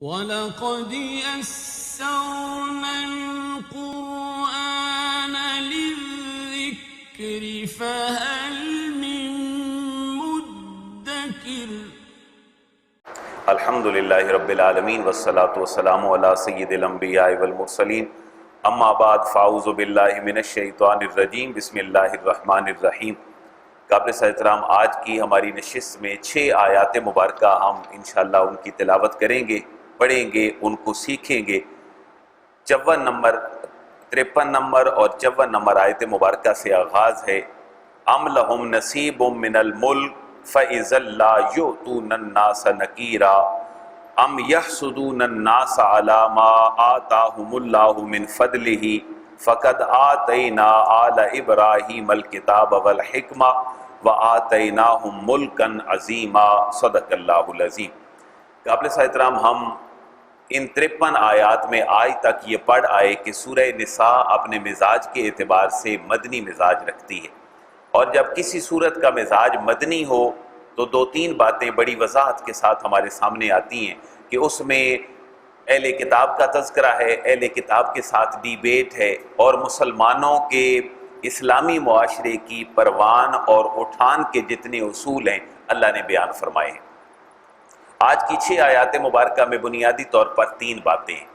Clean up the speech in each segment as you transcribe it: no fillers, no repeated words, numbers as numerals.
وَلَقَدْ يَسَّرْنَا الْقُرْآنَ لِلذِّكْرِ فَهَلْ مِن مُّدَّكِرٍ۔ الحمد للہ رب العالمین والصلاة والسلام علی سید الانبیاء والمرسلین، اما بعد فاعوذ باللہ من الشیطان الرجیم، بسم اللہ الرحمن الرحیم۔ قابل احترام آج کی ہماری نشست میں 6 آیات مبارکہ ہم انشاءاللہ ان کی تلاوت کریں گے، پڑھیں گے، ان کو سیکھیں گے۔ 54 نمبر، 53 نمبر اور 54 نمبر آیت مبارکہ سے آغاز ہے۔ ام لہم نصیب من الملک فَإِذَا لَا يُؤْتُونَ النَّاسَ نَكِيرًا ام يَحْسُدُونَ النَّاسَ عَلَى مَا آتَاهُمُ اللَّهُ مِنْ فَضْلِهِ فَقَدْ آتَيْنَا آلَ إِبْرَاهِيمَ الْكِتَابَ وَالْحِكْمَةَ وَآتَيْنَاهُمْ مُلْكًا عَظِيمًا۔ صدق اللہ العظیم۔ قابل احترام ہم ان 53 آیات میں آج تک یہ پڑھ آئے کہ سورہ نساء اپنے مزاج کے اعتبار سے مدنی مزاج رکھتی ہے، اور جب کسی صورت کا مزاج مدنی ہو تو 2-3 باتیں بڑی وضاحت کے ساتھ ہمارے سامنے آتی ہیں کہ اس میں اہل کتاب کا تذکرہ ہے، اہل کتاب کے ساتھ ڈیبیٹ ہے، اور مسلمانوں کے اسلامی معاشرے کی پروان اور اٹھان کے جتنے اصول ہیں اللہ نے بیان فرمائے ہیں۔ آج کی 6 آیات مبارکہ میں بنیادی طور پر 3 باتیں ہیں۔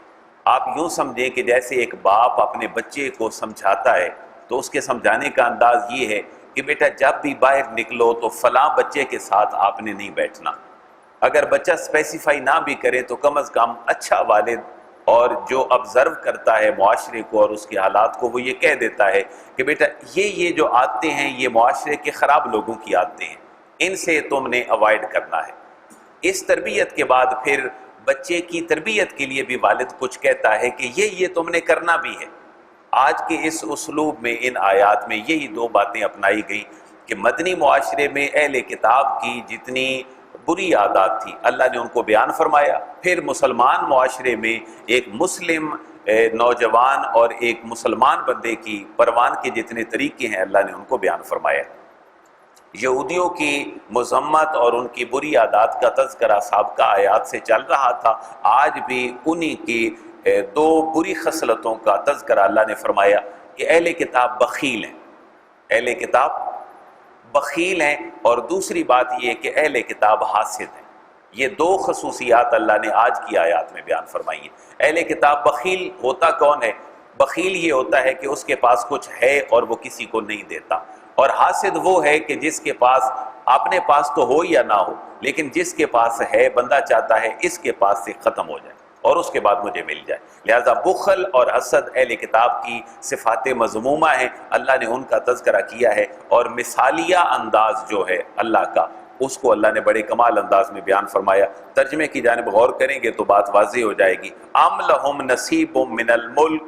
آپ یوں سمجھیں کہ جیسے ایک باپ اپنے بچے کو سمجھاتا ہے تو اس کے سمجھانے کا انداز یہ ہے کہ بیٹا جب بھی باہر نکلو تو فلاں بچے کے ساتھ آپ نے نہیں بیٹھنا۔ اگر بچہ اسپیسیفائی نہ بھی کرے تو کم از کم اچھا والد اور جو آبزرو کرتا ہے معاشرے کو اور اس کے حالات کو، وہ یہ کہہ دیتا ہے کہ بیٹا یہ جو عادتیں ہیں یہ معاشرے کے خراب لوگوں کی عادتیں ہیں، ان سے تم نے اوائڈ کرنا ہے۔ اس تربیت کے بعد پھر بچے کی تربیت کے لیے بھی والد کچھ کہتا ہے کہ یہ تم نے کرنا بھی ہے۔ آج کے اس اسلوب میں ان آیات میں یہی 2 باتیں اپنائی گئی کہ مدنی معاشرے میں اہل کتاب کی جتنی بری عادات تھی اللہ نے ان کو بیان فرمایا، پھر مسلمان معاشرے میں ایک مسلم نوجوان اور ایک مسلمان بندے کی پروان کے جتنے طریقے ہیں اللہ نے ان کو بیان فرمایا۔ یہودیوں کی مذمت اور ان کی بری عادات کا تذکرہ سابقہ آیات سے چل رہا تھا، آج بھی انہی کی 2 بری خصلتوں کا تذکرہ اللہ نے فرمایا کہ اہل کتاب بخیل ہیں، اہل کتاب بخیل ہیں، اور دوسری بات یہ کہ اہل کتاب حاسد ہیں۔ یہ 2 خصوصیات اللہ نے آج کی آیات میں بیان فرمائی ہیں۔ اہل کتاب بخیل ہوتا کون ہے؟ بخیل یہ ہوتا ہے کہ اس کے پاس کچھ ہے اور وہ کسی کو نہیں دیتا، اور حاسد وہ ہے کہ جس کے پاس اپنے پاس تو ہو یا نہ ہو، لیکن جس کے پاس ہے بندہ چاہتا ہے اس کے پاس سے ختم ہو جائے اور اس کے بعد مجھے مل جائے۔ لہذا بخل اور حسد اہل کتاب کی صفات مذمومہ ہیں، اللہ نے ان کا تذکرہ کیا ہے، اور مثالیہ انداز جو ہے اللہ کا اس کو اللہ نے بڑے کمال انداز میں بیان فرمایا۔ ترجمے کی جانب غور کریں گے تو بات واضح ہو جائے گی۔ ام لہم نصیب من الملک،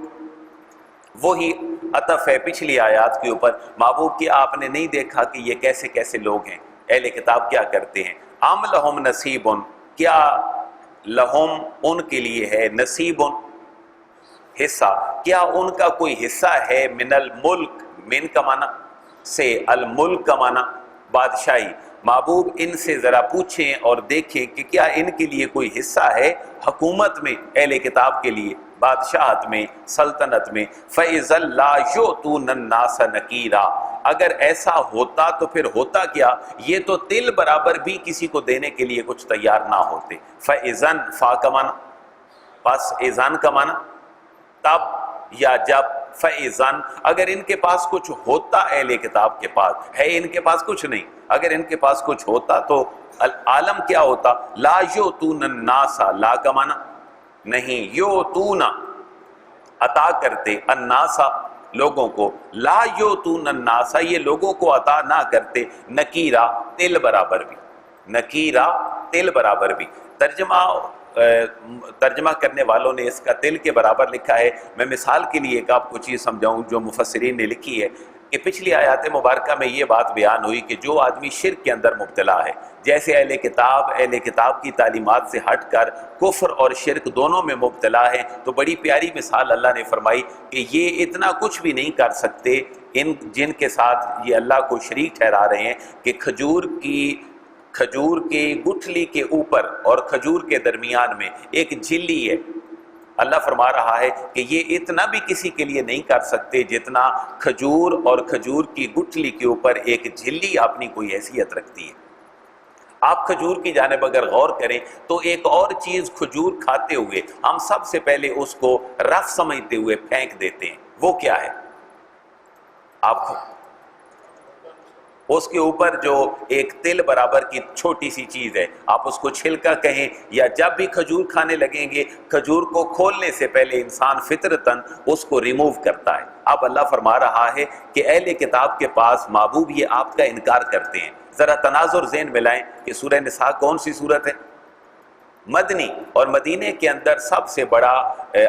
وہی عطف ہے پچھلی آیات کے اوپر۔ محبوب کی آپ نے نہیں دیکھا کہ یہ کیسے کیسے لوگ ہیں، اہل کتاب کیا کرتے ہیں؟ ام لہم نصیب، کیا لہم ان کے لیے ہے، نصیب حصہ، کیا ان کا کوئی حصہ ہے، من الملک، من کا معنی سے، الملک کا معنی بادشاہی۔ محبوب ان سے ذرا پوچھیں اور دیکھیں کہ کیا ان کے لیے کوئی حصہ ہے حکومت میں، اہل کتاب کے لیے بادشاہت میں، سلطنت میں۔ فَإِذَا لَا يُؤْتُونَ النَّاسَ نَكِيرًا، اگر ایسا ہوتا تو پھر ہوتا کیا؟ یہ تو تل برابر بھی کسی کو دینے کے لیے کچھ تیار نہ ہوتے۔ فَإِذَن، فا کا معنی، پس اذان کا معنی تب یا جب۔ فَإِذَن، اگر ان کے پاس کچھ ہوتا اہل کتاب کے پاس ہے، ان کے پاس کچھ نہیں، اگر ان کے پاس کچھ ہوتا تو عالم کیا ہوتا؟ لا یؤتون الناس، لا کا معنی نہیں، یؤتون عطا کرتے، الناس لوگوں کو، لا یؤتون الناس یہ لوگوں کو عطا نہ کرتے، نکیرا تل برابر بھی، نکیرا تل برابر بھی۔ ترجمہ کرنے والوں نے اس کا تل کے برابر لکھا ہے۔ میں مثال کے لیے ایک آپ کو چیز سمجھاؤں جو مفسرین نے لکھی ہے کہ پچھلی آیات مبارکہ میں یہ بات بیان ہوئی کہ جو آدمی شرک کے اندر مبتلا ہے، جیسے اہل کتاب کی تعلیمات سے ہٹ کر کفر اور شرک دونوں میں مبتلا ہے، تو بڑی پیاری مثال اللہ نے فرمائی کہ یہ اتنا کچھ بھی نہیں کر سکتے ان جن کے ساتھ یہ اللہ کو شریک ٹھہرا رہے ہیں کہ کھجور کی کھجور کی گٹھلی کے اوپر اور کھجور کے درمیان میں ایک جھلی ہے، اللہ فرما رہا ہے کہ یہ اتنا بھی کسی کے لیے نہیں کر سکتے جتنا کھجور اور کھجور کی گٹھلی کے اوپر ایک جھلی اپنی کوئی حیثیت رکھتی ہے۔ آپ کھجور کی جانب اگر غور کریں تو ایک اور چیز کھجور کھاتے ہوئے ہم سب سے پہلے اس کو رف سمجھتے ہوئے پھینک دیتے ہیں، وہ کیا ہے؟ آپ اس کے اوپر جو ایک تل برابر کی چھوٹی سی چیز ہے، آپ اس کو چھلکا کہیں یا جب بھی کھجور کھانے لگیں گے کھجور کو کھولنے سے پہلے انسان فطرتاً اس کو ریموو کرتا ہے۔ اب اللہ فرما رہا ہے کہ اہل کتاب کے پاس معبود یہ آپ کا انکار کرتے ہیں۔ ذرا تناظر ذہن میں لائیں کہ سورہ نساء کون سی سورت ہے؟ مدنی، اور مدینے کے اندر سب سے بڑا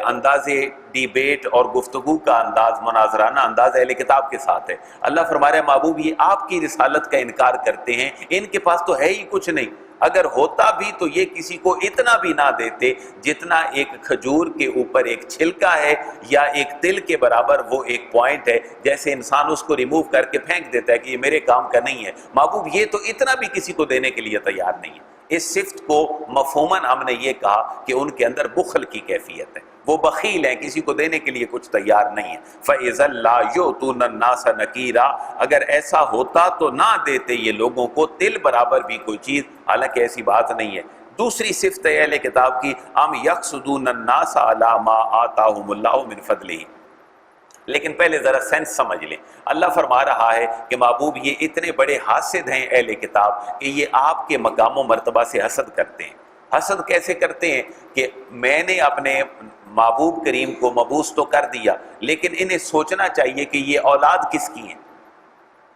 انداز ڈیبیٹ اور گفتگو کا انداز، مناظرانہ انداز اہل کتاب کے ساتھ ہے۔ اللہ فرما رہا ہے محبوب یہ آپ کی رسالت کا انکار کرتے ہیں، ان کے پاس تو ہے ہی کچھ نہیں، اگر ہوتا بھی تو یہ کسی کو اتنا بھی نہ دیتے جتنا ایک کھجور کے اوپر ایک چھلکا ہے یا ایک تل کے برابر وہ ایک پوائنٹ ہے، جیسے انسان اس کو ریموو کر کے پھینک دیتا ہے کہ یہ میرے کام کا نہیں ہے۔ محبوب یہ تو اتنا بھی کسی کو دینے کے لیے تیار نہیں ہے۔ اس صفت کو مفہوماً ہم نے یہ کہا کہ ان کے اندر بخل کی کیفیت ہے، وہ بخیل ہیں، کسی کو دینے کے لیے کچھ تیار نہیں ہے۔ فَإِذَا لَا يُؤْتُونَ النَّاسَ نَكِيرًا، اگر ایسا ہوتا تو نہ دیتے یہ لوگوں کو تل برابر بھی کوئی چیز، حالانکہ ایسی بات نہیں ہے۔ دوسری صفت ہے اہل کتاب کی، ام یقصدون الناس علی ما آتاہم اللہ من فضلہ، لیکن پہلے ذرا سینس سمجھ لیں۔ اللہ فرما رہا ہے کہ محبوب یہ اتنے بڑے حاسد ہیں اہل کتاب کہ یہ آپ کے مقام و مرتبہ سے حسد کرتے ہیں۔ حسد کیسے کرتے ہیں کہ میں نے اپنے محبوب کریم کو مبعوث تو کر دیا، لیکن انہیں سوچنا چاہیے کہ یہ اولاد کس کی ہیں؟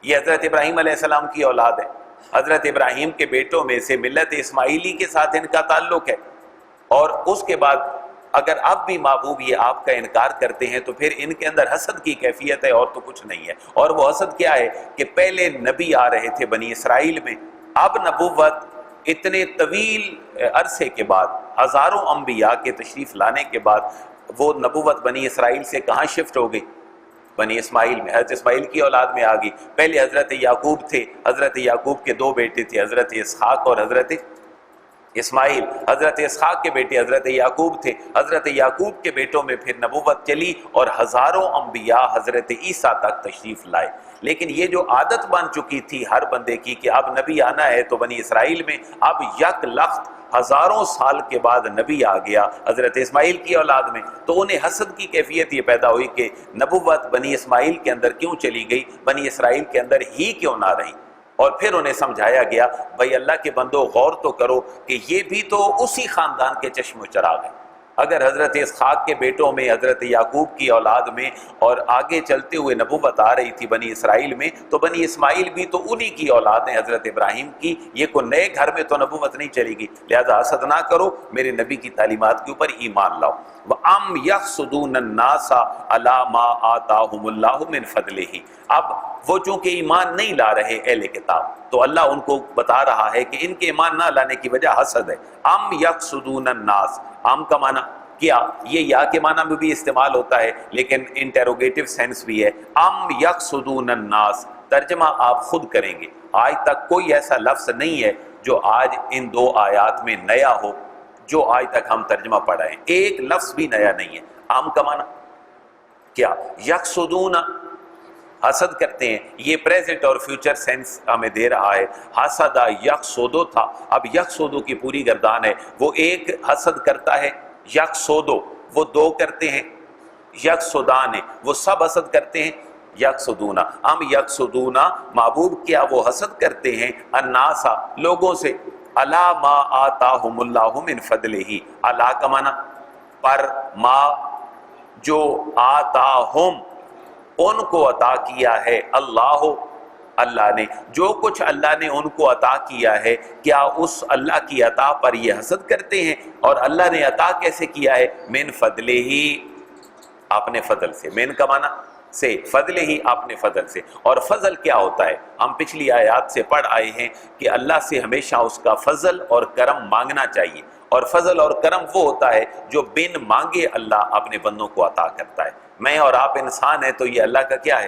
یہ حضرت ابراہیم علیہ السلام کی اولاد ہے، حضرت ابراہیم کے بیٹوں میں سے ملت اسماعیلی کے ساتھ ان کا تعلق ہے، اور اس کے بعد اگر اب بھی محبوب یہ آپ کا انکار کرتے ہیں تو پھر ان کے اندر حسد کی کیفیت ہے اور تو کچھ نہیں ہے۔ اور وہ حسد کیا ہے کہ پہلے نبی آ رہے تھے بنی اسرائیل میں، اب نبوت اتنے طویل عرصے کے بعد، ہزاروں انبیاء کے تشریف لانے کے بعد وہ نبوت بنی اسرائیل سے کہاں شفٹ ہو گئی؟ بنی اسماعیل میں، حضرت اسماعیل کی اولاد میں آ گئی۔ پہلے حضرت یعقوب تھے، حضرت یعقوب کے دو بیٹے تھے، حضرت اسحاق اور حضرت اسماعیل۔ حضرت اسحاق کے بیٹے حضرت یعقوب تھے، حضرت یعقوب کے بیٹوں میں پھر نبوت چلی اور ہزاروں انبیاء حضرت عیسیٰ تک تشریف لائے۔ لیکن یہ جو عادت بن چکی تھی ہر بندے کی کہ اب نبی آنا ہے تو بنی اسرائیل میں، اب یک لخت ہزاروں سال کے بعد نبی آ گیا حضرت اسماعیل کی اولاد میں، تو انہیں حسد کی کیفیت یہ پیدا ہوئی کہ نبوت بنی اسماعیل کے اندر کیوں چلی گئی، بنی اسرائیل کے اندر ہی کیوں نہ رہی۔ اور پھر انہیں سمجھایا گیا بھائی اللہ کے بندو غور تو کرو کہ یہ بھی تو اسی خاندان کے چشم و چراغ ہیں۔ اگر حضرت اسحاق کے بیٹوں میں، حضرت یعقوب کی اولاد میں اور آگے چلتے ہوئے نبوت آ رہی تھی بنی اسرائیل میں، تو بنی اسماعیل بھی تو انہی کی اولاد ہیں حضرت ابراہیم کی، یہ کوئی نئے گھر میں تو نبوت نہیں چلے گی، لہذا حسد نہ کرو، میرے نبی کی تعلیمات کے اوپر ایمان لاؤ۔ وَأَمْ يَحْسُدُونَ النَّاسَ عَلَى مَا آتَاهُمُ اللَّهُ مِنْ فَضْلِهِ، اب وہ چونکہ ایمان نہیں لا رہے اہل کتاب تو اللہ ان کو بتا رہا ہے کہ ان کے ایمان نہ لانے کی وجہ حسد ہے۔ ام یقصدون الناس، ام کا معنی کیا؟ یہ یا کے معنی میں بھی استعمال ہوتا ہے لیکن انٹیروگیٹو سینس بھی ہے۔ ام یقصدون الناس، ترجمہ آپ خود کریں گے، آج تک کوئی ایسا لفظ نہیں ہے جو آج ان دو آیات میں نیا ہو جو آج تک ہم ترجمہ پڑھ رہے ہیں، ایک لفظ بھی نیا نہیں ہے۔ ام کا معنی کیا؟ یقصدون، حسد کرتے ہیں، یہ پریزنٹ اور فیوچر سینس ہمیں دے رہا ہے۔ حسد یقصدو تھا، اب یقصدو کی پوری گردان ہے، وہ ایک حسد کرتا ہے، یقصدو وہ دو کرتے ہیں، یقصدان وہ سب حسد کرتے ہیں، یقصدون۔ ام یقصدون، محبوب کیا وہ حسد کرتے ہیں، الناس لوگوں سے، علی ما آتاہم اللہ من فضلہ، علی کا معنی پر، ما جو آتاہم ان کو عطا کیا ہے، اللہ نے جو کچھ اللہ نے ان کو عطا کیا ہے، کیا اس اللہ کی عطا پر یہ حسد کرتے ہیں؟ اور اللہ نے عطا کیسے کیا ہے؟ من فضلہ، اپنے فضل سے، من کا معنی سے، فضل ہی اپنے فضل سے۔ اور فضل کیا ہوتا ہے؟ ہم پچھلی آیات سے پڑھ آئے ہیں کہ اللہ سے ہمیشہ اس کا فضل اور کرم مانگنا چاہیے، اور فضل اور کرم وہ ہوتا ہے جو بن مانگے اللہ اپنے بندوں کو عطا کرتا ہے۔ میں اور آپ انسان ہیں تو یہ اللہ کا کیا ہے؟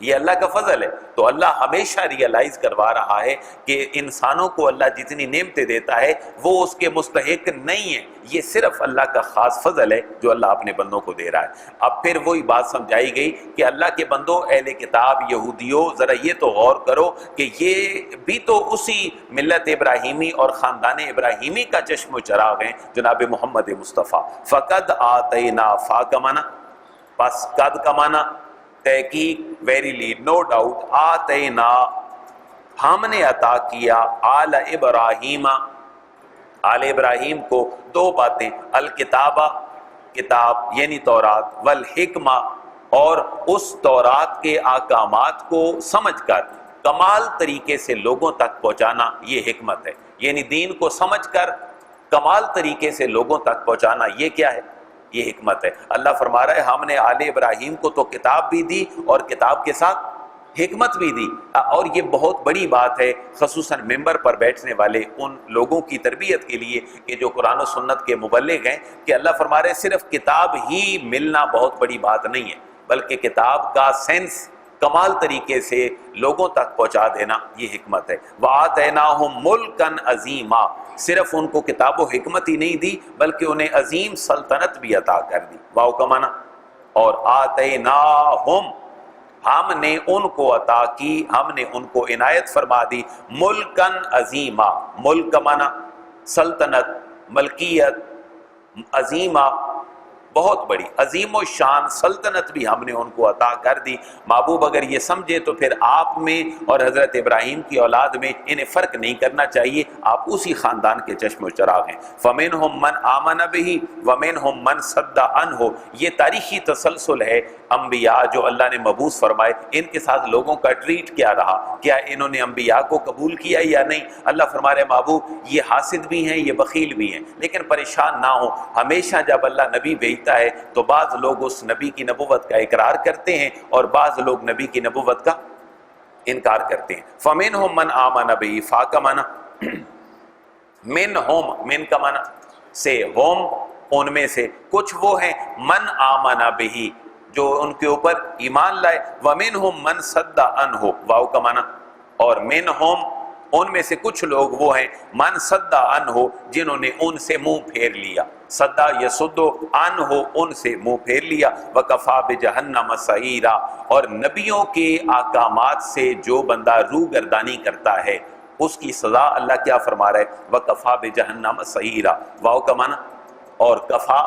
یہ اللہ کا فضل ہے۔ تو اللہ ہمیشہ ریئلائز کروا رہا ہے کہ انسانوں کو اللہ جتنی نعمتیں دیتا ہے وہ اس کے مستحق نہیں ہے، یہ صرف اللہ کا خاص فضل ہے جو اللہ اپنے بندوں کو دے رہا ہے۔ اب پھر وہی بات سمجھائی گئی کہ اللہ کے بندوں، اہل کتاب یہودیوں، ذرا یہ تو غور کرو کہ یہ بھی تو اسی ملت ابراہیمی اور خاندان ابراہیمی کا چشم و چراغ ہیں جناب محمد مصطفیٰ۔ فقد آتینا، فا کا معنی، بس قد کا معنی تحقیق، ویریلی، نو ڈاؤٹ، آتینا ہم نے عطا کیا، آل ابراہیم، آل ابراہیم کو دو باتیں، الکتابہ کتاب یعنی تورات، والحکمہ اور اس تورات کے احکامات کو سمجھ کر کمال طریقے سے لوگوں تک پہنچانا، یہ حکمت ہے۔ یعنی دین کو سمجھ کر کمال طریقے سے لوگوں تک پہنچانا، یہ کیا ہے؟ یہ حکمت ہے۔ اللہ فرما رہا ہے ہم نے آل ابراہیم کو تو کتاب بھی دی اور کتاب کے ساتھ حکمت بھی دی، اور یہ بہت بڑی بات ہے خصوصاً ممبر پر بیٹھنے والے ان لوگوں کی تربیت کے لیے کہ جو قرآن و سنت کے مبلغ ہیں، کہ اللہ فرما رہے صرف کتاب ہی ملنا بہت بڑی بات نہیں ہے، بلکہ کتاب کا سینس کمال طریقے سے لوگوں تک پہنچا دینا، یہ حکمت ہے۔ وَآتَيْنَاهُمْ مُلْكًا عَظِيمًا، صرف ان کو کتاب و حکمت ہی نہیں دی بلکہ انہیں عظیم سلطنت بھی عطا کر دی، واو کا معنی، اور آتَيْنَاهُمْ ہم نے ان کو عطا کی، ہم نے ان کو عنایت فرما دی، ملکن عظیمہ، ملک کا معنی سلطنت، ملکیت، عظیمہ بہت بڑی، عظیم و شان سلطنت بھی ہم نے ان کو عطا کر دی۔ محبوب اگر یہ سمجھے تو پھر آپ میں اور حضرت ابراہیم کی اولاد میں انہیں فرق نہیں کرنا چاہیے، آپ اسی خاندان کے چشم و چراغ ہیں۔ فَمِنْهُمْ مَنْ آمَنَ بِهِ وَمِنْهُمْ مَنْ صَدَّ عَنْهُ، یہ تاریخی تسلسل ہے، انبیاء جو اللہ نے مبعوث فرمائے ان کے ساتھ لوگوں کا ٹریٹ کیا رہا، کیا انہوں نے انبیاء کو قبول کیا یا نہیں؟ اللہ فرما رہے محبوب یہ حاسد بھی ہیں، یہ بخیل بھی ہیں، لیکن پریشان نہ ہو، ہمیشہ جب اللہ نبی بھیجتا ہے تو بعض لوگ اس نبی کی نبوت کا اقرار کرتے ہیں اور بعض لوگ نبی کی نبوت کا انکار کرتے ہیں۔ فَمِنْهُمْ مَنْ آمَنَ بِهِ، فا کا معنی، مِنْهُمْ، من کا معنی سے، ہم ان میں سے، کچھ وہ ہیں من آمَنَ بِهِ جو ان کے اوپر ایمان لائے، وَمِنْهُمْ مَنْ صَدَّ عَنْهُ، واو کا معنی، اور منہم ان میں سے کچھ لوگ وہ ہیں من صد عنہ جنہوں نے ان سے منہ پھیر لیا، صدا یصد عنہ ان سے منہ پھیر لیا، وکفا بجہنم سعیرا، اور نبیوں کے احکامات سے جو بندہ روگردانی کرتا ہے اس کی سزا اللہ کیا فرما رہا ہے، وکفا بجہنم سعیرا، واو کا معنی، اور کفا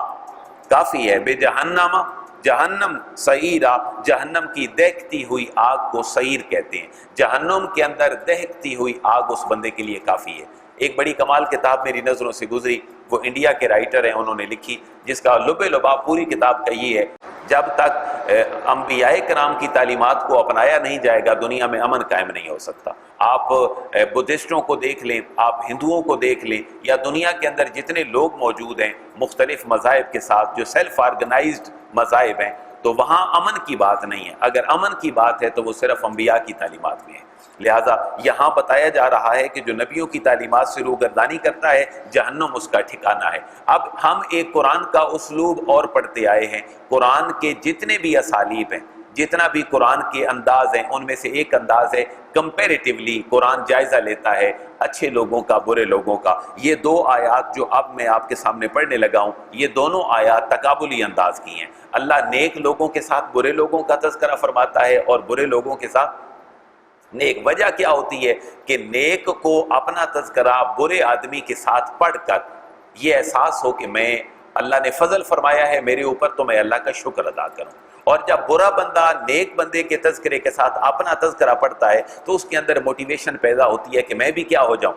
کافی ہے، بجہنم جہنم سعیرا، جہنم کی دہکتی ہوئی آگ کو سعیر کہتے ہیں، جہنم کے اندر دہکتی ہوئی آگ اس بندے کے لیے کافی ہے۔ ایک بڑی کمال کتاب میری نظروں سے گزری، وہ انڈیا کے رائٹر ہیں، انہوں نے لکھی، جس کا لب لباب پوری کتاب کا یہ ہے، جب تک انبیاء کرام کی تعلیمات کو اپنایا نہیں جائے گا دنیا میں امن قائم نہیں ہو سکتا۔ آپ بدھسٹوں کو دیکھ لیں، آپ ہندوؤں کو دیکھ لیں، یا دنیا کے اندر جتنے لوگ موجود ہیں مختلف مذاہب کے ساتھ جو سیلف آرگنائزڈ مذاہب ہیں، تو وہاں امن کی بات نہیں ہے۔ اگر امن کی بات ہے تو وہ صرف انبیاء کی تعلیمات میں ہے۔ لہٰذا یہاں بتایا جا رہا ہے کہ جو نبیوں کی تعلیمات سے روگردانی کرتا ہے جہنم اس کا ٹھکانہ ہے۔ اب ہم ایک قرآن کا اسلوب اور پڑھتے آئے ہیں، قرآن کے جتنے بھی اسالیب ہیں، جتنا بھی قرآن کے انداز ہیں، ان میں سے ایک انداز ہے کمپیریٹیولی قرآن جائزہ لیتا ہے اچھے لوگوں کا، برے لوگوں کا۔ یہ دو آیات جو اب میں آپ کے سامنے پڑھنے لگا ہوں، یہ دونوں آیات تقابلی انداز کی ہیں۔ اللہ نیک لوگوں کے ساتھ برے لوگوں کا تذکرہ فرماتا ہے اور برے لوگوں کے ساتھ نیک۔ وجہ کیا ہوتی ہے کہ نیک کو اپنا تذکرہ برے آدمی کے ساتھ پڑھ کر یہ احساس ہو کہ میں، اللہ نے فضل فرمایا ہے میرے اوپر تو میں اللہ کا شکر ادا کروں، اور جب برا بندہ نیک بندے کے تذکرے کے ساتھ اپنا تذکرہ پڑھتا ہے تو اس کے اندر موٹیویشن پیدا ہوتی ہے کہ میں بھی کیا ہو جاؤں،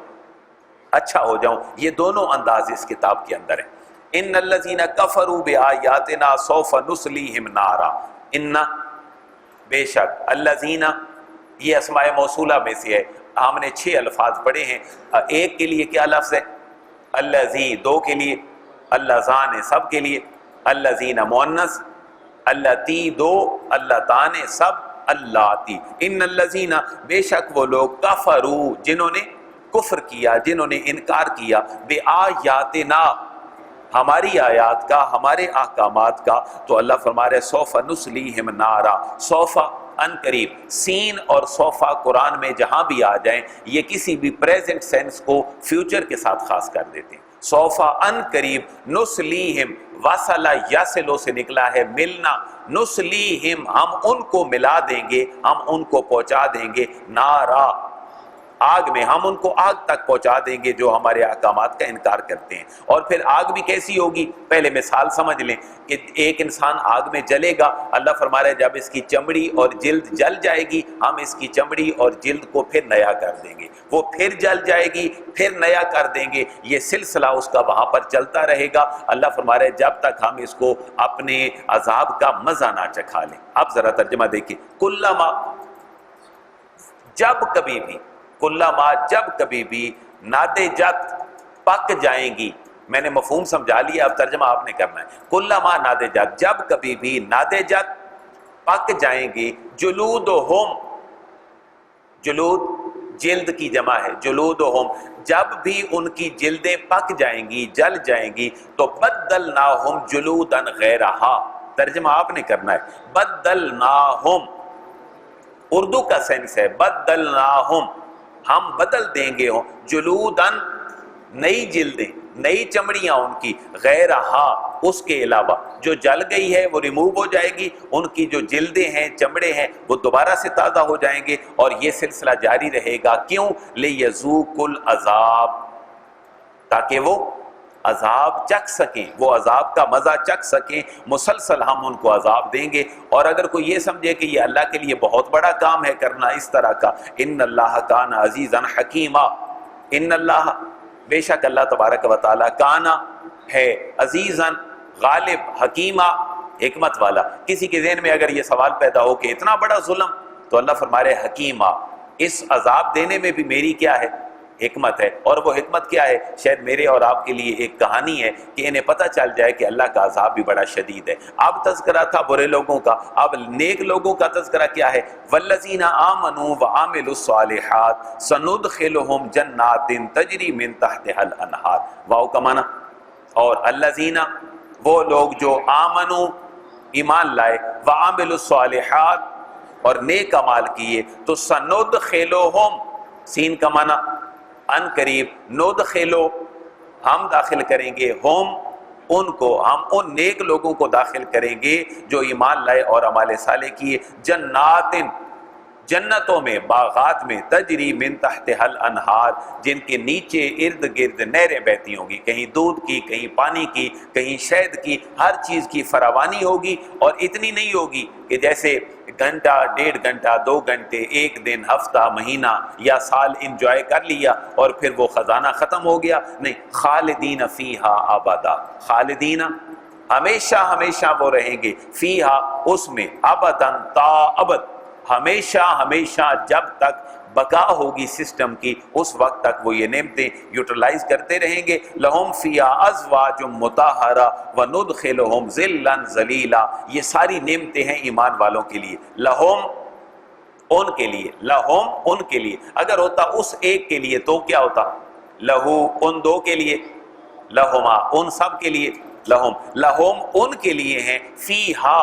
اچھا ہو جاؤں۔ یہ دونوں انداز اس کتاب کے اندر ہیں۔ ان الذین کفروا بآیاتنا سوف نصلیہم نارا، ان بے شک، الذین یہ اسماء موصولہ میں سے ہے، ہم نے 6 الفاظ پڑھے ہیں۔ ایک کے لیے کیا لفظ ہے؟ الذی، دو کے لیے اللذان، سب کے لیے الذین مؤنث، اللتی دو، اللتان سب، اللاتی۔ ان الذین بے شک وہ لوگ کفروا جنہوں نے کفر کیا، جنہوں نے انکار کیا، بآیاتنا ہماری آیات کا، ہمارے احکامات کا، تو اللہ فرما رہے سوف نصلیہم نارا، سوف ان قریب، سین اور سوفا قرآن میں جہاں بھی آ جائیں یہ کسی بھی پریزنٹ سینس کو فیوچر کے ساتھ خاص کر دیتے ہیں۔ سوفا ان قریب، نسلیہم، وصل یصلو سے نکلا ہے ملنا، نسلیہم ہم ان کو ملا دیں گے، ہم ان کو پہنچا دیں گے، نارا آگ میں، ہم ان کو آگ تک پہنچا دیں گے جو ہمارے احکامات کا انکار کرتے ہیں۔ اور پھر آگ بھی کیسی ہوگی، پہلے مثال سمجھ لیں کہ ایک انسان آگ میں جلے گا، اللہ فرما رہا ہے جب اس کی چمڑی اور جلد جل جائے گی ہم اس کی چمڑی اور جلد کو پھر نیا کر دیں گے، وہ پھر جل جائے گی پھر نیا کر دیں گے، یہ سلسلہ اس کا وہاں پر چلتا رہے گا۔ اللہ فرما رہا ہے جب تک ہم اس کو اپنے عذاب کا مزہ نہ چکھا لیں۔ اب ذرا ترجمہ دیکھیں، کلما، جب کبھی بھی، کلما جب کبھی بھی، نادجت پک جائیں گی، میں نے مفہوم سمجھا لیا، اب ترجمہ آپ نے کرنا ہے۔ کلما نادجت جب کبھی بھی، نادجت پک جائیں گی، جلودہم، جلود جلد کی جمع ہے، جلودہم جب بھی ان کی جلدیں پک جائیں گی، جل جائیں گی، تو بدلناہم جلودا غیرہا، ترجمہ آپ نے کرنا ہے، بدلناہم اردو کا سینس ہے بدلناہم ہم بدل دیں گے ہوں، جلودن نئی جلدیں، نئی چمڑیاں ان کی، غیرہا اس کے علاوہ، جو جل گئی ہے وہ ریموو ہو جائے گی، ان کی جو جلدیں ہیں چمڑے ہیں وہ دوبارہ سے تازہ ہو جائیں گے، اور یہ سلسلہ جاری رہے گا۔ کیوں؟ لِيَذُوقُوا الْعَذَابَ، تاکہ وہ عذاب چکھ سکیں، وہ عذاب کا مزہ چکھ سکیں، مسلسل ہم ان کو عذاب دیں گے۔ اور اگر کوئی یہ سمجھے کہ یہ اللہ کے لیے بہت بڑا کام ہے کرنا اس طرح کا، ان اللہ کان عزیزا حکیما، ان اللہ بے شک اللہ تبارک و تعالی کانا ہے عزیزا غالب، حکیما حکمت والا۔ کسی کے ذہن میں اگر یہ سوال پیدا ہو کہ اتنا بڑا ظلم، تو اللہ فرما رہے حکیما، اس عذاب دینے میں بھی میری کیا ہے، حکمت ہے۔ اور وہ حکمت کیا ہے؟ شاید میرے اور آپ کے لیے ایک کہانی ہے کہ انہیں پتہ چل جائے کہ اللہ کا عذاب بھی بڑا شدید ہے۔ اب تذکرہ تھا برے لوگوں کا، اب نیک لوگوں کا تذکرہ کیا ہے؟ والذین آمنوا وعملوا الصالحات سندخلهم جنات تجری من تحتها الانہار، واو کا معنی، اور الذین وہ لوگ جو آمنوا ایمان لائے، وعملوا الصالحات اور نیک اعمال کیے، تو سندخلهم سین کا معنی ان قریب، ندخلو ہم داخل کریں گے، ہم ان کو، ہم ان نیک لوگوں کو داخل کریں گے جو ایمان لائے اور اعمال صالح کیے، جنات جنتوں میں، باغات میں، تجری من تحتها الانہار جن کے نیچے ارد گرد نہریں بہتی ہوں گی، کہیں دودھ کی، کہیں پانی کی، کہیں شہد کی، ہر چیز کی فراوانی ہوگی۔ اور اتنی نہیں ہوگی کہ جیسے گھنٹہ، ڈیڑھ گھنٹہ، 2 گھنٹے، ایک دن، ہفتہ، مہینہ یا سال انجوائے کر لیا اور پھر وہ خزانہ ختم ہو گیا، نہیں، خالدین فیہا ابدا، خالدین ہمیشہ ہمیشہ وہ رہیں گے، فیہا اس میں، ابداً تا ابد، ہمیشہ ہمیشہ جب تک بقا ہوگی سسٹم کی اس وقت تک وہ یہ نعمتیں یوٹیلائز کرتے رہیں گے۔ لہم فیہا ازواج مطہرہ وندخلہم ظلا ظلیلا، یہ ساری نعمتیں ہیں ایمان والوں کے لیے، لہم ان کے لیے، لہم ان کے لیے، اگر ہوتا اس ایک کے لیے تو کیا ہوتا؟ لہو ان 2 کے لیے، لہما ان سب کے لیے، لہم ان کے لیے ہیں، فیہا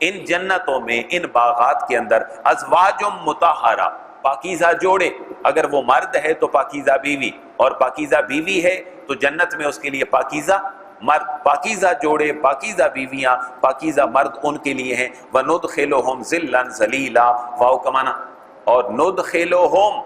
ان جنتوں میں، ان باغات کے اندر، ازواج مطہرہ پاکیزہ جوڑے، اگر وہ مرد ہے تو پاکیزہ بیوی، اور پاکیزہ بیوی ہے تو جنت میں اس کے لیے پاکیزہ مرد، پاکیزہ جوڑے، پاکیزہ بیویاں، پاکیزہ مرد ان کے لیے ہیں۔ وندخلہم ظلا ظلیلا، واو کا معنی، اور ندخلہم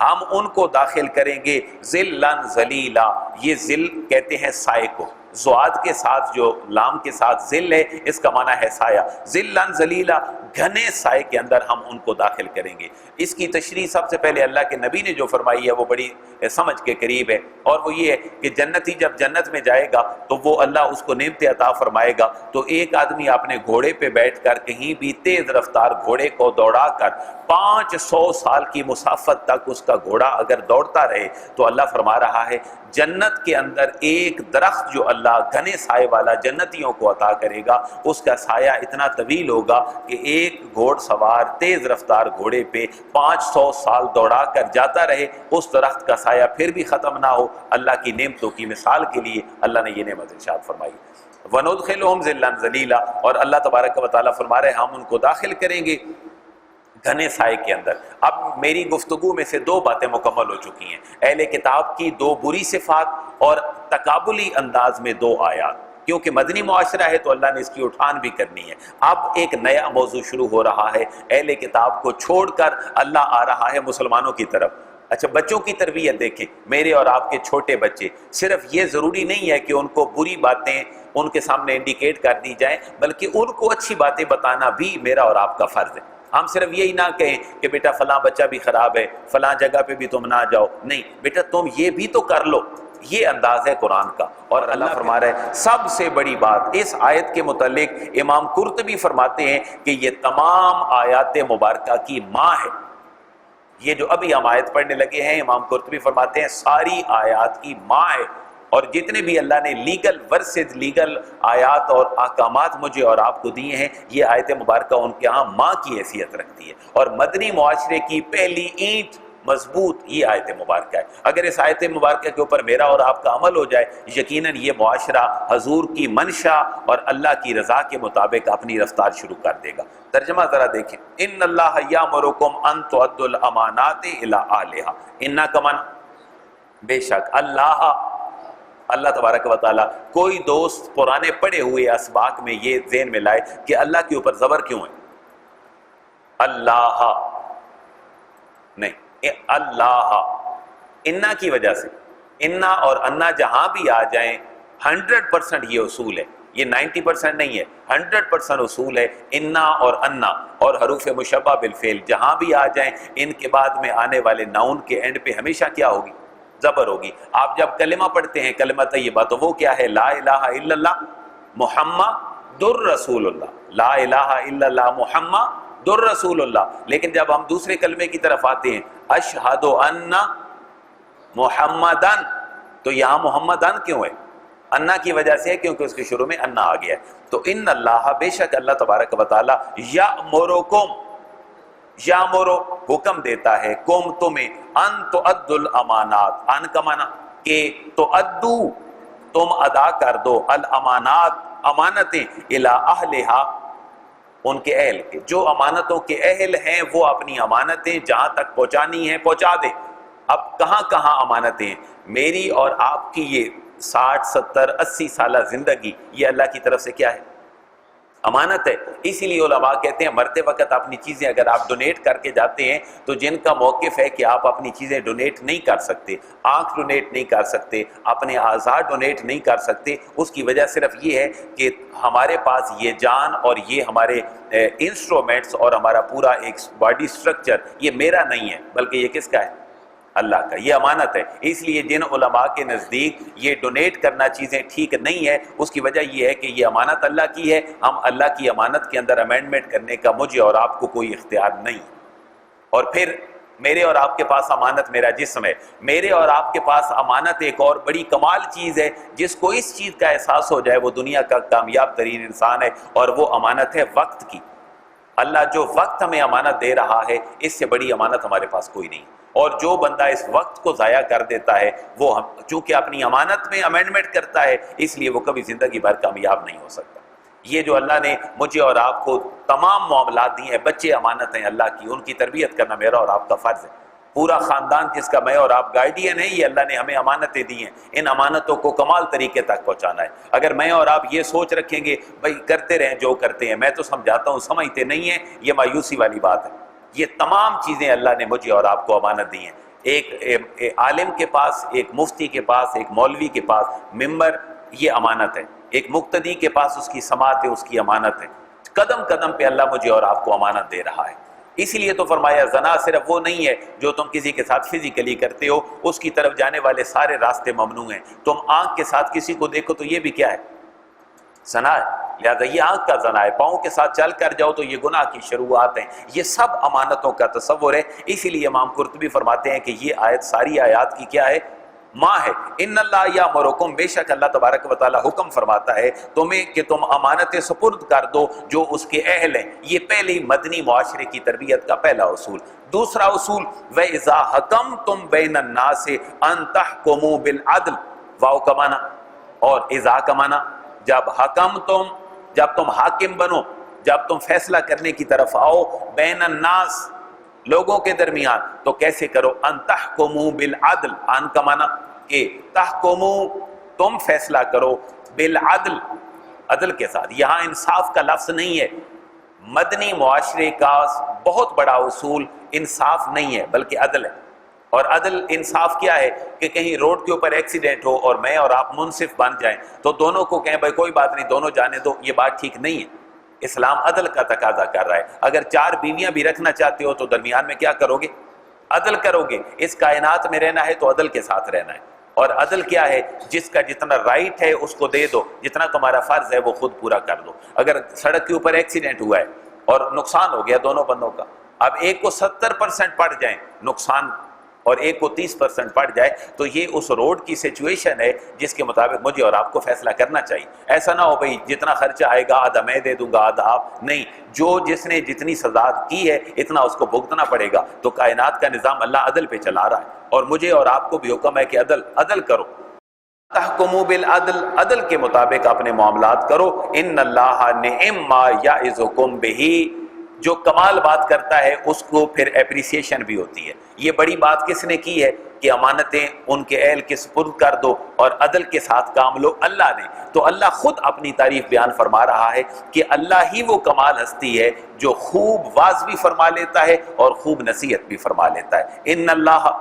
ہم ان کو داخل کریں گے، ظلا ظلیلا، یہ ظل کہتے ہیں سائے کو، زواد کے ساتھ جو لام کے ساتھ ظل ہے اس کا معنی ہے سایہ، ظلا ظلیلا، گھنے سائے کے اندر ہم ان کو داخل کریں گے۔ اس کی تشریح سب سے پہلے اللہ کے نبی نے جو فرمائی ہے وہ بڑی سمجھ کے قریب ہے، اور وہ یہ ہے کہ جنتی جب جنت میں جائے گا تو وہ اللہ اس کو نعمت عطا فرمائے گا، تو ایک آدمی اپنے گھوڑے پہ بیٹھ کر کہیں بھی تیز رفتار گھوڑے کو دوڑا کر 500 سال کی مسافت تک اس کا گھوڑا اگر دوڑتا رہے تو اللہ فرما رہا ہے جنت کے اندر ایک درخت جو اللہ گھنے سائے والا جنتیوں کو عطا کرے گا، اس کا سایہ اتنا طویل ہوگا کہ ایک گھوڑ سوار تیز رفتار گھوڑے پہ 500 سال دوڑا کر جاتا رہے، اس درخت کا سایہ پھر بھی ختم نہ ہو۔ اللہ کی نعمتوں کی مثال کے لیے اللہ نے یہ نعمت ارشاد فرمائی۔ وَنُدْخِلُهُمْ ظِلًّا ظَلِيلًا، اور اللہ تبارک و تعالیٰ فرما رہے ہم ان کو داخل کریں گے گھنے سائے کے اندر۔ اب میری گفتگو میں سے 2 باتیں مکمل ہو چکی ہیں، اہل کتاب کی 2 بری صفات اور تقابلی انداز میں 2 آیات۔ کیونکہ مدنی معاشرہ ہے تو اللہ نے اس کی اٹھان بھی کرنی ہے۔ اب ایک نیا موضوع شروع ہو رہا ہے، اہل کتاب کو چھوڑ کر اللہ آ رہا ہے مسلمانوں کی طرف۔ اچھا، بچوں کی تربیت دیکھیں، میرے اور آپ کے چھوٹے بچے، صرف یہ ضروری نہیں ہے کہ ان کو بری باتیں ان کے سامنے انڈیکیٹ کر دی جائیں، بلکہ ان کو اچھی باتیں بتانا بھی میرا اور آپ کا فرض ہے۔ ہم صرف یہی نہ کہیں کہ بیٹا فلاں بچہ بھی خراب ہے، فلاں جگہ پہ بھی تم نہ جاؤ، نہیں بیٹا تم یہ بھی تو کر لو۔ یہ انداز ہے قرآن کا، اور اللہ فرما رہا ہے سب سے بڑی بات اس آیت کے متعلق امام قرطبی فرماتے ہیں کہ یہ تمام آیات مبارکہ کی ماں ہے۔ یہ جو ابھی ہم آیت پڑھنے لگے ہیں، امام قرطبی فرماتے ہیں ساری آیات کی ماں ہے، اور جتنے بھی اللہ نے لیگل ورسز، لیگل آیات اور احکامات مجھے اور آپ کو دیے ہیں، یہ آیت مبارکہ ان کے ہاں ماں کی حیثیت رکھتی ہے، اور مدنی معاشرے کی پہلی اینٹ مضبوط یہ آیت مبارکہ ہے۔ اگر اس آیت مبارکہ کے اوپر میرا اور آپ کا عمل ہو جائے، یقیناً یہ معاشرہ حضور کی منشا اور اللہ کی رضا کے مطابق اپنی رفتار شروع کر دے گا۔ ترجمہ ذرا دیکھیں، ان اللہ یامرکم ان تؤدوا الامانات الی اہلھا، ان کا معنی بے شک اللہ تبارک و تعالیٰ، کوئی دوست پرانے پڑے ہوئے اسباق میں یہ ذہن میں لائے کہ اللہ کے اوپر زبر کیوں ہے؟ اللہ نہیں، اللہ انا کی وجہ سے، انا اور انا جہاں بھی آ جائیں 100% یہ اصول ہے، یہ 90% نہیں ہے، 100% اصول ہے۔ انا اور انا اور حروف مشبہ بالفعل جہاں بھی آ جائیں، ان کے بعد میں آنے والے ناؤن کے اینڈ پہ ہمیشہ کیا ہوگی؟ زبر ہوگی۔ آپ جب کلمہ پڑھتے ہیں کلمہ طیبہ تو وہ کیا ہے؟ لا الہ الا اللہ محمد رسول اللہ، لا الہ الا اللہ محمد رسول اللہ۔ لیکن جب ہم دوسرے کلمے کی طرف آتے ہیں اشہد ان محمدن، تو یہاں محمدن کیوں ہے؟ انا کی وجہ سے ہے، کیونکہ اس کے شروع میں انا آ گیا ہے۔ تو ان اللہ، بے شک اللہ تبارک و تعالی، یامرکم، یامرو حکم دیتا ہے، کم تمہیں، ان تؤدوا الامانات، ان کا معنی کہ تؤدو تم ادا کر دو، الامانات امانتیں، الی اہلھا ان کے اہل کے، جو امانتوں کے اہل ہیں وہ اپنی امانتیں جہاں تک پہنچانی ہیں پہنچا دے۔ اب کہاں کہاں امانتیں ہیں؟ میری اور آپ کی یہ 60 70 80 سالہ زندگی، یہ اللہ کی طرف سے کیا ہے؟ امانت ہے۔ اسی لیے علماء کہتے ہیں مرتے وقت اپنی چیزیں اگر آپ ڈونیٹ کر کے جاتے ہیں تو جن کا موقف ہے کہ آپ اپنی چیزیں ڈونیٹ نہیں کر سکتے، آنکھ ڈونیٹ نہیں کر سکتے، اپنے اعضاء ڈونیٹ نہیں کر سکتے، اس کی وجہ صرف یہ ہے کہ ہمارے پاس یہ جان اور یہ ہمارے انسٹرومنٹس اور ہمارا پورا ایک باڈی سٹرکچر یہ میرا نہیں ہے، بلکہ یہ کس کا ہے؟ اللہ کا، یہ امانت ہے۔ اس لیے جن علماء کے نزدیک یہ ڈونیٹ کرنا چیزیں ٹھیک نہیں ہے، اس کی وجہ یہ ہے کہ یہ امانت اللہ کی ہے، ہم اللہ کی امانت کے اندر امینڈمنٹ کرنے کا مجھے اور آپ کو کوئی اختیار نہیں۔ اور پھر میرے اور آپ کے پاس امانت میرا جسم ہے، میرے اور آپ کے پاس امانت ایک اور بڑی کمال چیز ہے، جس کو اس چیز کا احساس ہو جائے وہ دنیا کا کامیاب ترین انسان ہے، اور وہ امانت ہے وقت کی۔ اللہ جو وقت ہمیں امانت دے رہا ہے، اس سے بڑی امانت ہمارے پاس کوئی نہیں۔ اور جو بندہ اس وقت کو ضائع کر دیتا ہے، وہ چونکہ اپنی امانت میں امینڈمنٹ کرتا ہے، اس لیے وہ کبھی زندگی بھر کامیاب نہیں ہو سکتا۔ یہ جو اللہ نے مجھے اور آپ کو تمام معاملات دی ہیں، بچے امانت ہیں اللہ کی، ان کی تربیت کرنا میرا اور آپ کا فرض ہے۔ پورا خاندان جس کا میں اور آپ گارڈین ہیں، یہ اللہ نے ہمیں امانتیں دی ہیں، ان امانتوں کو کمال طریقے تک پہنچانا ہے۔ اگر میں اور آپ یہ سوچ رکھیں گے بھائی کرتے رہیں جو کرتے ہیں، میں تو سمجھاتا ہوں سمجھتے نہیں ہیں، یہ مایوسی والی بات ہے۔ یہ تمام چیزیں اللہ نے مجھے اور آپ کو امانت دی ہیں۔ ایک عالم کے پاس، ایک مفتی کے پاس، ایک مولوی کے پاس ممبر، یہ امانت ہے۔ ایک مقتدی کے پاس اس کی سماعت ہے، اس کی امانت ہے۔ قدم قدم پہ اللہ مجھے اور آپ کو امانت دے رہا ہے۔ اسی لیے تو فرمایا زنا صرف وہ نہیں ہے جو تم کسی کے ساتھ فزیکلی کرتے ہو، اس کی طرف جانے والے سارے راستے ممنوع ہیں۔ تم آنکھ کے ساتھ کسی کو دیکھو تو یہ بھی کیا ہے؟ زنا ہے۔ لہذا یہ آنکھ کا زنا ہے، پاؤں کے ساتھ چل کر جاؤ تو یہ گناہ کی شروعات ہیں۔ یہ سب امانتوں کا تصور ہے۔ اسی لیے امام قرطبی فرماتے ہیں کہ یہ آیت ساری آیات کی کیا ہے؟ ماں ہے۔ ان اللہ یامرکم، بے شک اللہ تبارک و تعالی حکم فرماتا ہے تمہیں کہ تم امانتیں سپرد کر دو جو اس کے اہل ہیں۔ یہ پہلی مدنی معاشرے کی تربیت کا پہلا اصول۔ دوسرا اصول، وَإِذَا حَكَمْتُمْ بَيْنَ النَّاسِ أَن تَحْكُمُوا بِالْعَدْلِ، واو کا معنی اور اذا کا معنی، جب حکم تم حاکم بنو، جب تم فیصلہ کرنے کی طرف آؤ، بین الناس لوگوں کے درمیان، تو کیسے کرو؟ ان تحکموا بالعدل، ان کا معنی کہ تحکموا تم فیصلہ کرو، بالعدل عدل کے ساتھ۔ یہاں انصاف کا لفظ نہیں ہے، مدنی معاشرے کا بہت بڑا اصول انصاف نہیں ہے بلکہ عدل ہے۔ اور عدل انصاف کیا ہے کہ کہیں روڈ کے اوپر ایکسیڈنٹ ہو اور میں اور آپ منصف بن جائیں تو دونوں کو کہیں بھائی کوئی بات نہیں دونوں جانے دو، یہ بات ٹھیک نہیں ہے۔ اسلام عدل کا تقاضا کر رہا ہے۔ اگر 4 بیویاں بھی رکھنا چاہتے ہو تو درمیان میں کیا کرو گے؟ عدل کرو گے۔ اس کائنات میں رہنا ہے تو عدل کے ساتھ رہنا ہے۔ اور عدل کیا ہے؟ جس کا جتنا رائٹ ہے اس کو دے دو، جتنا تمہارا فرض ہے وہ خود پورا کر دو۔ اگر سڑک کے اوپر ایکسیڈنٹ ہوا ہے اور نقصان ہو گیا دونوں بندوں کا، اب ایک کو 70% پڑ جائیں نقصان اور ایک کو 30% پڑ جائے، تو یہ اس روڈ کی سچویشن ہے جس کے مطابق مجھے اور آپ کو فیصلہ کرنا چاہیے۔ ایسا نہ ہو بھئی جتنا خرچہ آئے گا آدھا میں دے دوں گا آدھا آپ، نہیں، جس نے جتنی سزا کی ہے اتنا اس کو بھگتنا پڑے گا۔ تو کائنات کا نظام اللہ عدل پہ چلا رہا ہے، اور مجھے اور آپ کو بھی حکم ہے کہ عدل کرو۔ تحکموا بالعدل، عدل کے مطابق اپنے معاملات کرو۔ ان اللہ نعم ما یعظکم بہ، جو کمال بات کرتا ہے اس کو پھر اپریسیشن بھی ہوتی ہے۔ یہ بڑی بات کس نے کی ہے کہ امانتیں ان کے اہل کے سپرد کر دو اور عدل کے ساتھ کام لو؟ اللہ نے۔ تو اللہ خود اپنی تعریف بیان فرما رہا ہے کہ اللہ ہی وہ کمال ہستی ہے جو خوب واعظ بھی فرما لیتا ہے اور خوب نصیحت بھی فرما لیتا ہے۔ ان اللہ،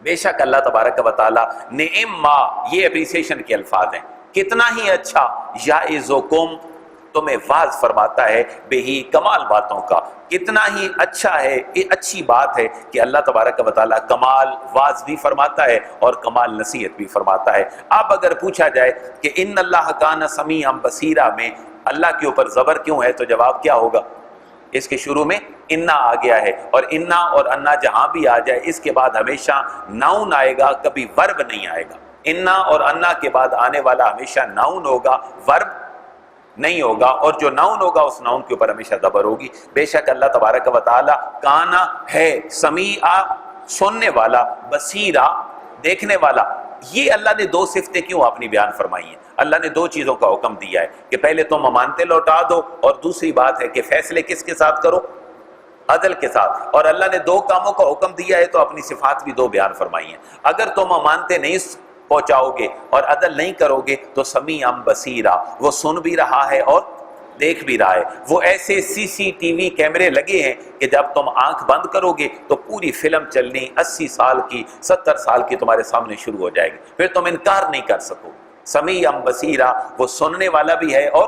بے شک اللہ تبارک و تعالی، نعم ما، یہ اپریسیشن کے الفاظ ہیں، کتنا ہی اچھا، یعظکم، تمہیں واعظ فرماتا ہے، بہی، کمال باتوں کا، کتنا ہی اچھا ہے، یہ اچھی بات ہے کہ اللہ تبارک و تعالیٰ کمال واعظ بھی فرماتا ہے اور کمال نصیحت بھی فرماتا ہے۔ اب اگر پوچھا جائے کہ ان اللہ کان سمیعا بصیرا میں اللہ کے اوپر زبر کیوں ہے، تو جواب کیا ہوگا؟ اس کے شروع میں انا آ گیا ہے، اور انا اور انا جہاں بھی آ جائے اس کے بعد ہمیشہ ناؤن آئے گا، کبھی ورب نہیں آئے گا۔ انا اور انا کے بعد آنے والا ہمیشہ ناؤن ہوگا، ورب نہیں ہوگا، اور جو ناؤن ہوگا اس ناؤن کے اوپر ہمیشہ زبر ہوگی۔ بے شک اللہ تبارک و تعالی کانا ہے، سمیع، سننے والا، بصیرہ، دیکھنے والا۔ یہ اللہ نے 2 صفتیں کیوں اپنی بیان فرمائی ہیں؟ اللہ نے 2 چیزوں کا حکم دیا ہے کہ پہلے تم امانتیں لوٹا دو، اور دوسری بات ہے کہ فیصلے کس کے ساتھ کرو؟ عدل کے ساتھ۔ اور اللہ نے 2 کاموں کا حکم دیا ہے تو اپنی صفات بھی 2 بیان فرمائی ہیں۔ اگر تم امانتیں نہیں پہنچاؤ گے اور عدل نہیں کرو گے تو سمیع بصیرہ، وہ سن بھی رہا ہے اور دیکھ بھی رہا ہے۔ وہ ایسے CCTV کیمرے لگے ہیں کہ جب تم آنکھ بند کرو گے تو پوری فلم چلنی 80 سال کی، 70 سال کی تمہارے سامنے شروع ہو جائے گی، پھر تم انکار نہیں کر سکو۔ سمیع بصیرہ، وہ سننے والا بھی ہے اور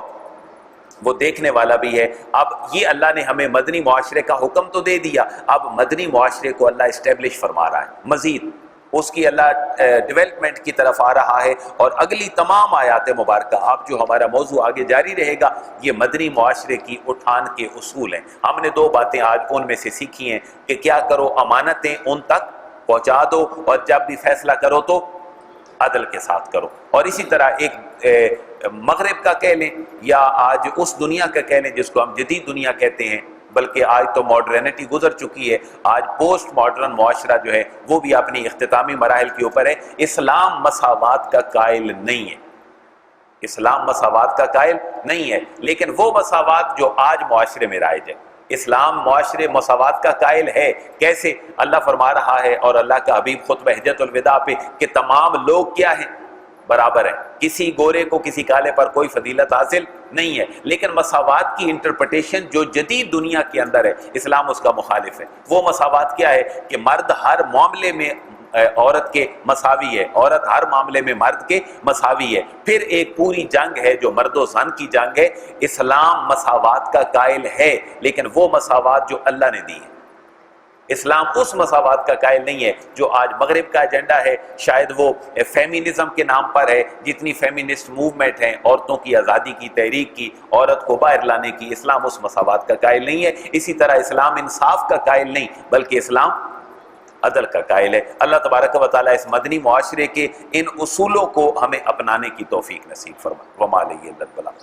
وہ دیکھنے والا بھی ہے۔ اب یہ اللہ نے ہمیں مدنی معاشرے کا حکم تو دے دیا، اب مدنی معاشرے کو اللہ اسٹیبلش فرما رہا ہے، مزید اس کی اللہ ڈیولپمنٹ کی طرف آ رہا ہے۔ اور اگلی تمام آیات مبارکہ، آپ جو ہمارا موضوع آگے جاری رہے گا، یہ مدنی معاشرے کی اٹھان کے اصول ہیں۔ ہم نے 2 باتیں آج ان میں سے سیکھی ہیں کہ کیا کرو، امانتیں ان تک پہنچا دو، اور جب بھی فیصلہ کرو تو عدل کے ساتھ کرو۔ اور اسی طرح ایک مغرب کا کہہ لیں یا آج اس دنیا کا کہہ لیں جس کو ہم جدید دنیا کہتے ہیں، بلکہ آج تو ماڈرنٹی گزر چکی ہے، آج پوسٹ ماڈرن معاشرہ جو ہے وہ بھی اپنی اختتامی مراحل کے اوپر ہے۔ اسلام مساوات کا قائل نہیں ہے، اسلام مساوات کا قائل نہیں ہے، لیکن وہ مساوات جو آج معاشرے میں رائج ہے، اسلام معاشرے مساوات کا قائل ہے۔ کیسے؟ اللہ فرما رہا ہے، اور اللہ کا حبیب خطبہ حجت الوداع پہ، کہ تمام لوگ کیا ہیں؟ برابر ہے، کسی گورے کو کسی کالے پر کوئی فضیلت حاصل نہیں ہے۔ لیکن مساوات کی انٹرپریٹیشن جو جدید دنیا کے اندر ہے، اسلام اس کا مخالف ہے۔ وہ مساوات کیا ہے کہ مرد ہر معاملے میں عورت کے مساوی ہے، عورت ہر معاملے میں مرد کے مساوی ہے۔ پھر ایک پوری جنگ ہے جو مرد و زن کی جنگ ہے۔ اسلام مساوات کا قائل ہے، لیکن وہ مساوات جو اللہ نے دی ہے۔ اسلام اس مساوات کا قائل نہیں ہے جو آج مغرب کا ایجنڈا ہے، شاید وہ فیمینزم کے نام پر ہے۔ جتنی فیمینسٹ موومنٹ ہیں، عورتوں کی آزادی کی تحریک کی، عورت کو باہر لانے کی، اسلام اس مساوات کا قائل نہیں ہے۔ اسی طرح اسلام انصاف کا قائل نہیں، بلکہ اسلام عدل کا قائل ہے۔ اللہ تبارک و تعالیٰ اس مدنی معاشرے کے ان اصولوں کو ہمیں اپنانے کی توفیق نصیب فرمائے۔ وما علیہ الا البلاغ۔